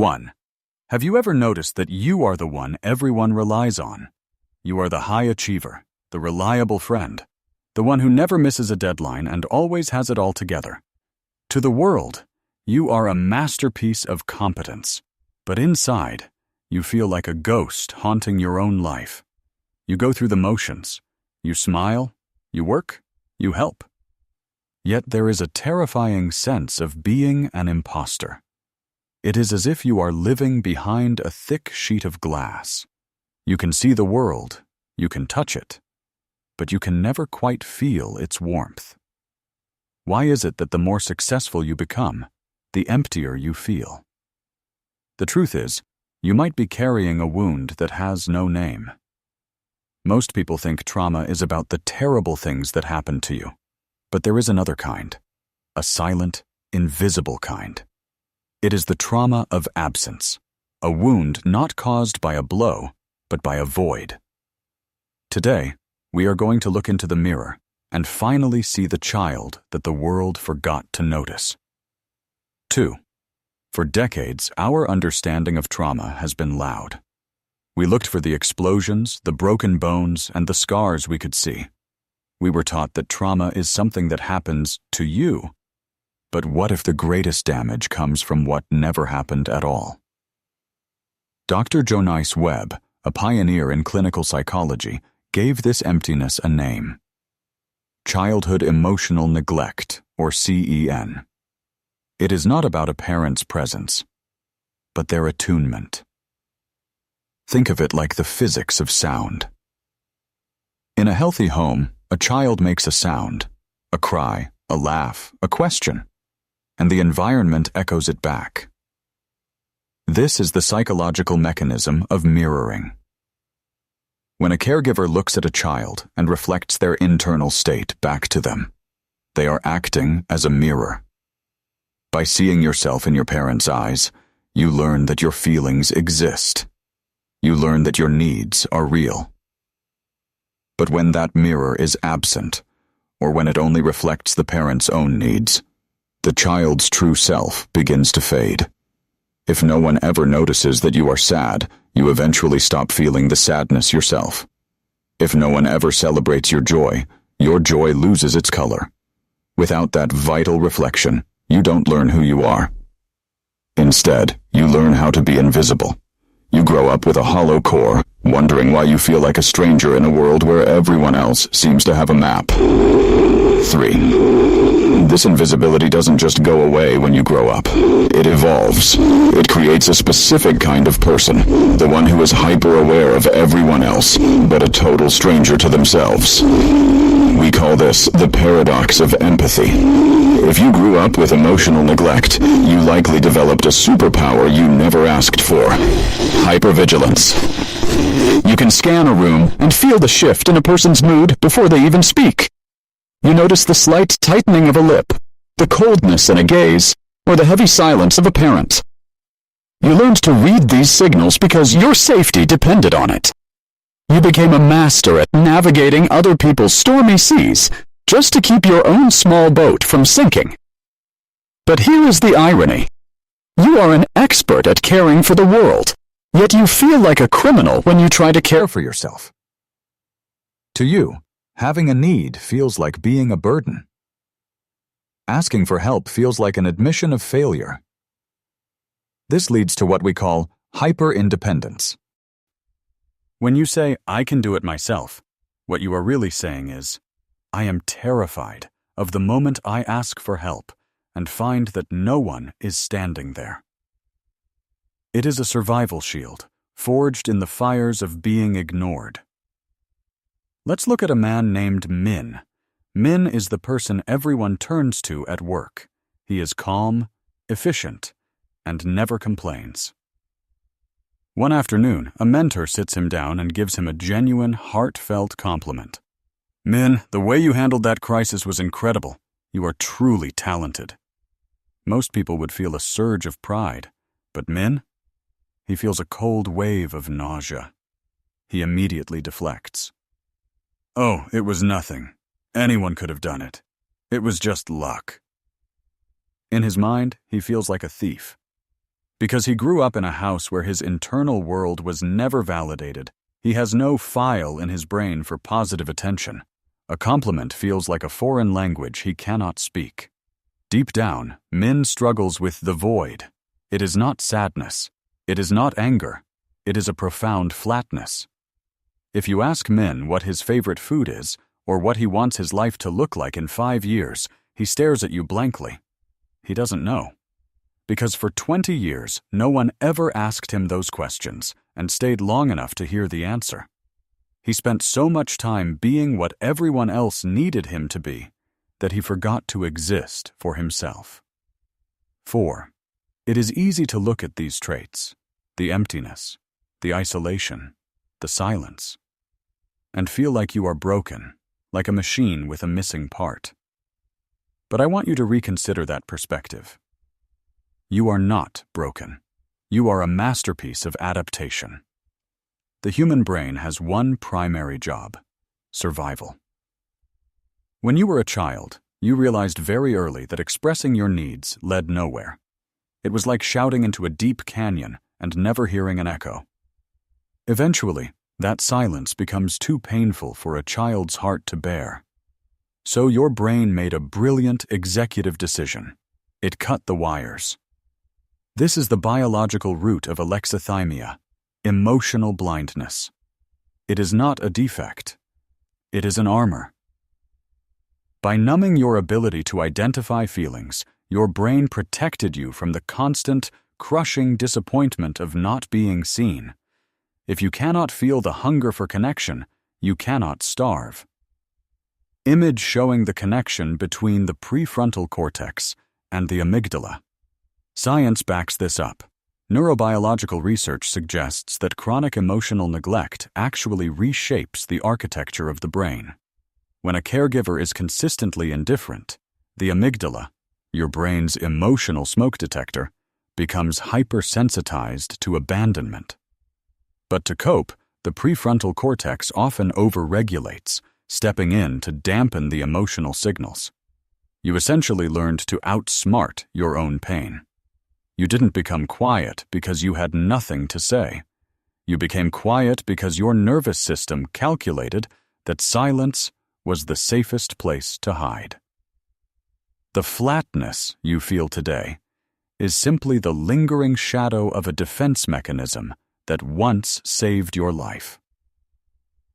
1. Have you ever noticed that you are the one everyone relies on? You are the high achiever, the reliable friend, the one who never misses a deadline and always has it all together. To the world, you are a masterpiece of competence, but inside, you feel like a ghost haunting your own life. You go through the motions. You smile, you work, you help. Yet there is a terrifying sense of being an imposter. It is as if you are living behind a thick sheet of glass. You can see the world, you can touch it, but you can never quite feel its warmth. Why is it that the more successful you become, the emptier you feel? The truth is, you might be carrying a wound that has no name. Most people think trauma is about the terrible things that happen to you, but there is another kind, a silent, invisible kind. It is the trauma of absence, a wound not caused by a blow, but by a void. Today, we are going to look into the mirror and finally see the child that the world forgot to notice. 2. For decades, our understanding of trauma has been loud. We looked for the explosions, the broken bones, and the scars we could see. We were taught that trauma is something that happens to you. But what if the greatest damage comes from what never happened at all? Dr. Joyce Webb, a pioneer in clinical psychology, gave this emptiness a name: childhood emotional neglect, or CEN. It is not about a parent's presence, but their attunement. Think of it like the physics of sound. In a healthy home, a child makes a sound, a cry, a laugh, a question, and the environment echoes it back. This is the psychological mechanism of mirroring. When a caregiver looks at a child and reflects their internal state back to them, they are acting as a mirror. By seeing yourself in your parents' eyes, you learn that your feelings exist. You learn that your needs are real. But when that mirror is absent, or when it only reflects the parent's own needs, the child's true self begins to fade. If no one ever notices that you are sad, you eventually stop feeling the sadness yourself. If no one ever celebrates your joy loses its color. Without that vital reflection, you don't learn who you are. Instead, you learn how to be invisible. You grow up with a hollow core, wondering why you feel like a stranger in a world where everyone else seems to have a map. 3. This invisibility doesn't just go away when you grow up. It evolves. It creates a specific kind of person, the one who is hyper-aware of everyone else, but a total stranger to themselves. We call this the paradox of empathy. If you grew up with emotional neglect, you likely developed a superpower you never asked for: hypervigilance. You can scan a room and feel the shift in a person's mood before they even speak. You notice the slight tightening of a lip, the coldness in a gaze, or the heavy silence of a parent. You learned to read these signals because your safety depended on it. You became a master at navigating other people's stormy seas just to keep your own small boat from sinking. But here is the irony. You are an expert at caring for the world, yet you feel like a criminal when you try to care for yourself. To you, having a need feels like being a burden. Asking for help feels like an admission of failure. This leads to what we call hyper-independence. When you say, "I can do it myself," what you are really saying is, "I am terrified of the moment I ask for help and find that no one is standing there." It is a survival shield, forged in the fires of being ignored. Let's look at a man named Min. Min is the person everyone turns to at work. He is calm, efficient, and never complains. One afternoon, a mentor sits him down and gives him a genuine, heartfelt compliment. "Min, the way you handled that crisis was incredible. You are truly talented." Most people would feel a surge of pride, but Min? He feels a cold wave of nausea. He immediately deflects. "Oh, it was nothing. Anyone could have done it. It was just luck." In his mind, he feels like a thief. Because he grew up in a house where his internal world was never validated, he has no file in his brain for positive attention. A compliment feels like a foreign language he cannot speak. Deep down, Min struggles with the void. It is not sadness. It is not anger. It is a profound flatness. If you ask Min what his favorite food is, or what he wants his life to look like in 5 years, he stares at you blankly. He doesn't know. Because for 20 years, no one ever asked him those questions and stayed long enough to hear the answer. He spent so much time being what everyone else needed him to be that he forgot to exist for himself. 4. It is easy to look at these traits, the emptiness, the isolation, the silence, and feel like you are broken, like a machine with a missing part. But I want you to reconsider that perspective. You are not broken. You are a masterpiece of adaptation. The human brain has one primary job: survival. When you were a child, you realized very early that expressing your needs led nowhere. It was like shouting into a deep canyon and never hearing an echo. Eventually, that silence becomes too painful for a child's heart to bear. So your brain made a brilliant executive decision. It cut the wires. This is the biological root of alexithymia, emotional blindness. It is not a defect. It is an armor. By numbing your ability to identify feelings, your brain protected you from the constant, crushing disappointment of not being seen. If you cannot feel the hunger for connection, you cannot starve. Image showing the connection between the prefrontal cortex and the amygdala. Science backs this up. Neurobiological research suggests that chronic emotional neglect actually reshapes the architecture of the brain. When a caregiver is consistently indifferent, the amygdala, your brain's emotional smoke detector, becomes hypersensitized to abandonment. But to cope, the prefrontal cortex often overregulates, stepping in to dampen the emotional signals. You essentially learned to outsmart your own pain. You didn't become quiet because you had nothing to say. You became quiet because your nervous system calculated that silence was the safest place to hide. The flatness you feel today is simply the lingering shadow of a defense mechanism that once saved your life.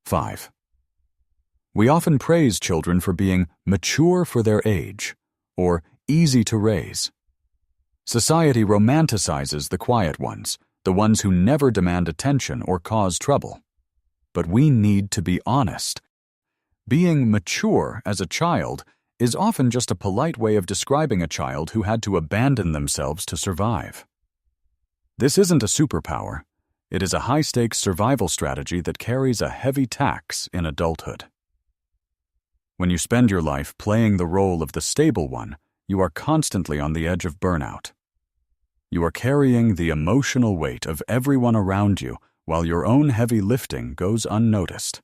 5. We often praise children for being mature for their age, or easy to raise. Society romanticizes the quiet ones, the ones who never demand attention or cause trouble. But we need to be honest. Being mature as a child is often just a polite way of describing a child who had to abandon themselves to survive. This isn't a superpower. It is a high-stakes survival strategy that carries a heavy tax in adulthood. When you spend your life playing the role of the stable one, you are constantly on the edge of burnout. You are carrying the emotional weight of everyone around you while your own heavy lifting goes unnoticed.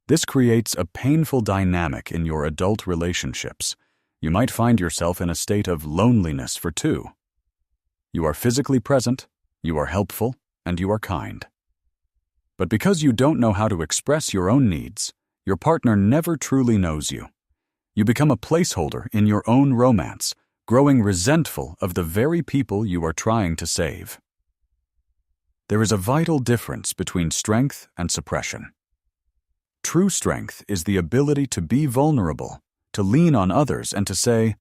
This creates a painful dynamic in your adult relationships. You might find yourself in a state of loneliness for two. You are physically present, you are helpful, and you are kind. But because you don't know how to express your own needs, your partner never truly knows you. You become a placeholder in your own romance, growing resentful of the very people you are trying to save. There is a vital difference between strength and suppression. True strength is the ability to be vulnerable, to lean on others, and to say,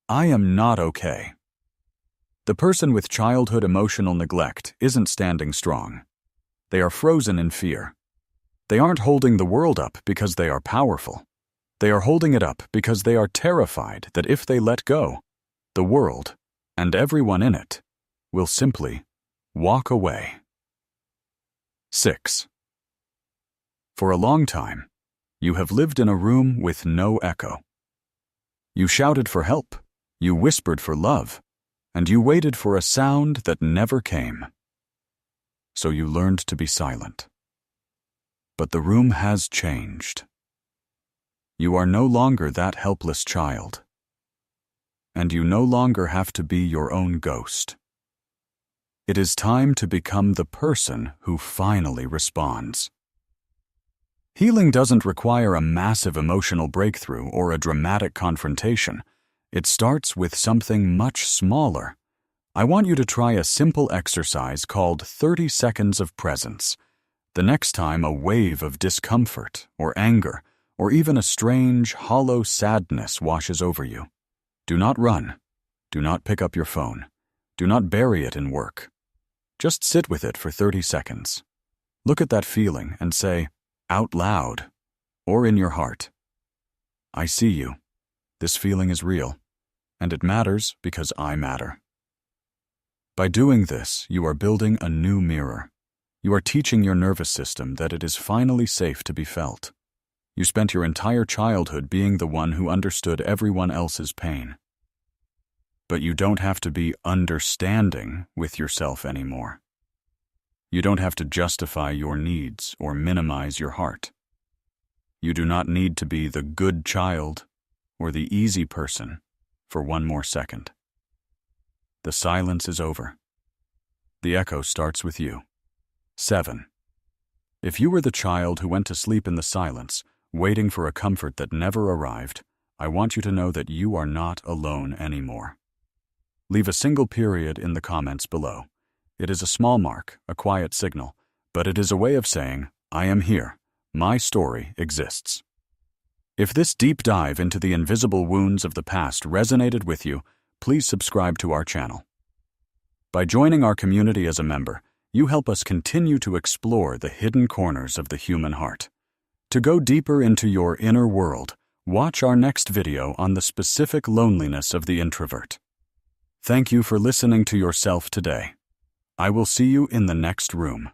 "I am not okay." The person with childhood emotional neglect isn't standing strong. They are frozen in fear. They aren't holding the world up because they are powerful. They are holding it up because they are terrified that if they let go, the world, and everyone in it, will simply walk away. 6. For a long time, you have lived in a room with no echo. You shouted for help, you whispered for love, and you waited for a sound that never came. So you learned to be silent. But the room has changed. You are no longer that helpless child. And you no longer have to be your own ghost. It is time to become the person who finally responds. Healing doesn't require a massive emotional breakthrough or a dramatic confrontation. It starts with something much smaller. I want you to try a simple exercise called 30 seconds of presence. The next time a wave of discomfort or anger or even a strange, hollow sadness washes over you, do not run. Do not pick up your phone. Do not bury it in work. Just sit with it for 30 seconds. Look at that feeling and say, out loud, or in your heart, I see you. This feeling is real, and it matters because I matter. By doing this, you are building a new mirror. You are teaching your nervous system that it is finally safe to be felt. You spent your entire childhood being the one who understood everyone else's pain. But you don't have to be understanding with yourself anymore. You don't have to justify your needs or minimize your heart. You do not need to be the good child or the easy person for one more second. The silence is over. The echo starts with you. 7. If you were the child who went to sleep in the silence, waiting for a comfort that never arrived, I want you to know that you are not alone anymore. Leave a single period in the comments below. It is a small mark, a quiet signal, but it is a way of saying, I am here. My story exists. If this deep dive into the invisible wounds of the past resonated with you, please subscribe to our channel. By joining our community as a member, you help us continue to explore the hidden corners of the human heart. To go deeper into your inner world, watch our next video on the specific loneliness of the introvert. Thank you for listening to yourself today. I will see you in the next room.